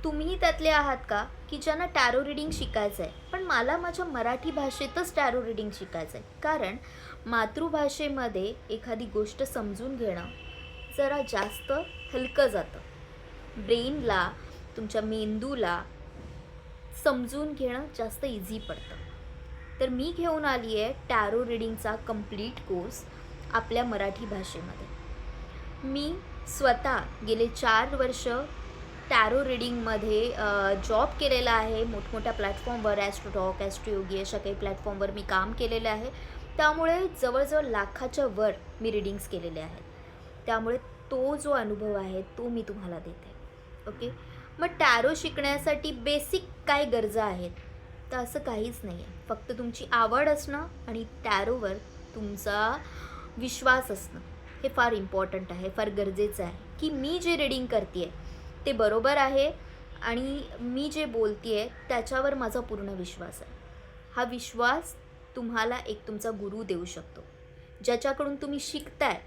तुम्ही त्यातले आहात का की ज्यांना टॅरो रीडिंग शिकायचं आहे, पण मला माझ्या मराठी भाषेतच टॅरो रीडिंग शिकायचं आहे? कारण मातृभाषेमध्ये एखादी गोष्ट समजून घेणं जरा जास्त हलकं जातं. ब्रेनला, तुमच्या मेंदूला समजून घेणं जास्त इझी पडतं. तर मी घेऊन आली आहे टॅरो रीडिंगचा कंप्लीट कोर्स आपल्या मराठी भाषेमध्ये. मी स्वतः गेले 4 वर्ष टॅरो रीडिंगमध्ये जॉब केलेला आहे. मोठमोठ्या प्लॅटफॉर्मवर ॲस्ट्रोटॉक, ॲस्ट्रोयोगी अशा काही प्लॅटफॉर्मवर मी काम केलेलं आहे. त्यामुळे जवळजवळ लाखाच्या वर मी रीडिंग्स केलेले आहेत. त्यामुळे तो जो अनुभव आहे तो मी तुम्हाला देते. ओके. मग टॅरो शिकण्यासाठी बेसिक काय गरजा आहेत? तर असं काहीच नाही आहे. फक्त तुमची आवड असणं आणि टॅरोवर तुमचा विश्वास असणं हे फार इम्पॉर्टंट आहे, फार गरजेचं आहे, की मी जे रीडिंग करते आहे ते बरोबर आहे आणि मी जे बोलते आहे त्याच्यावर माझा पूर्ण विश्वास आहे. हा विश्वास तुम्हाला एक तुमचा गुरु देऊ शकतो. ज्याच्याकडून तुम्ही शिकताय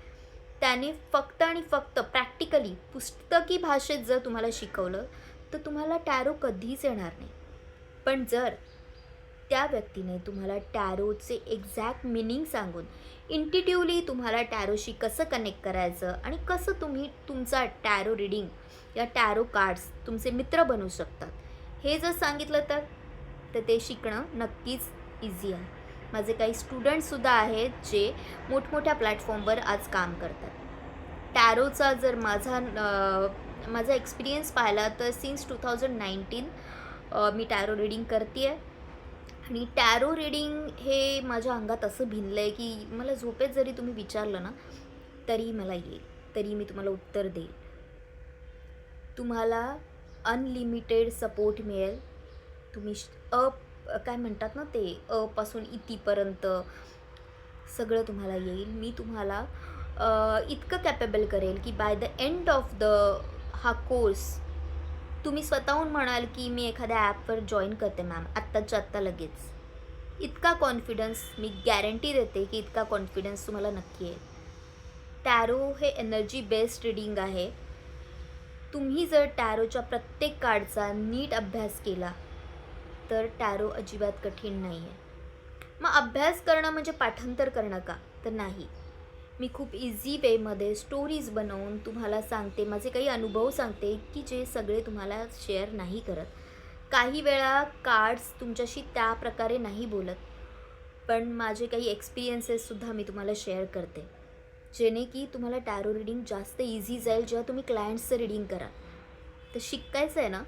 त्याने फक्त आणि फक्त प्रॅक्टिकली पुस्तकी भाषेत जर तुम्हाला शिकवलं तर तुम्हाला टॅरो कधीच येणार नाही. पण जर त्या व्यक्तीने तुम्हाला टॅरोचे एक्झॅक्ट मिनिंग सांगून इंट्युटिव्हली तुम्हाला टॅरोशी कसं कनेक्ट करायचं आणि कसं तुम्ही तुमचा टॅरो रीडिंग या टॅरो कार्ड्स तुमचे मित्र बनवू शकतात हे जर सांगितलं तर ते शिकणं नक्कीच इझी आहे. माझे काही स्टुडंट्ससुद्धा आहेत जे मोठमोठ्या प्लॅटफॉर्मवर आज काम करतात. टॅरोचा जर माझा एक्सपिरियन्स पाहिला तर सिन्स 2019 मी टॅरो रीडिंग करते आहे. आणि टॅरो रीडिंग हे माझ्या अंगात असं भिनलं आहे की मला झोपेत जरी तुम्ही विचारलं ना तरी मला येईल, तरी मी तुम्हाला उत्तर देईल. तुम्हाला अनलिमिटेड सपोर्ट मिळेल. तुम्ही काय म्हणतात ना ते पासून इतीपर्यंत सगळं तुम्हाला येईल. मी तुम्हाला इतकं कॅपेबल करेल की बाय द एंड ऑफ हा कोर्स तुम्ही स्वतःहून म्हणाल की मी एखाद्या ॲपवर जॉईन करते मॅम आत्ताच्या आत्ता लगेच. इतका कॉन्फिडन्स मी गॅरंटी देते की इतका कॉन्फिडन्स तुम्हाला नक्की येईल. टॅरो हे एनर्जी बेस्ड रीडिंग आहे. तुम्ही जर टॅरोच्या प्रत्येक कार्डचा नीट अभ्यास केला तर टॅरो अजिबात कठीण नाही आहे. मग अभ्यास करणं म्हणजे पाठांतर करणं का? तर नाही. मी खूप इझी वेमध्ये स्टोरीज बनवून तुम्हाला सांगते, माझे काही अनुभव सांगते की जे सगळे तुम्हाला शेअर नाही करत. काही वेळा कार्ड्स तुमच्याशी त्या प्रकारे नाही बोलत, पण माझे काही एक्सपिरियन्सेससुद्धा मी तुम्हाला शेअर करते, जेणे की तुम्हाला टॅरो रीडिंग जास्त इझी जाईल जेव्हा तुम्ही क्लायंट्सचं रीडिंग करा. तर शिकायचं आहे ना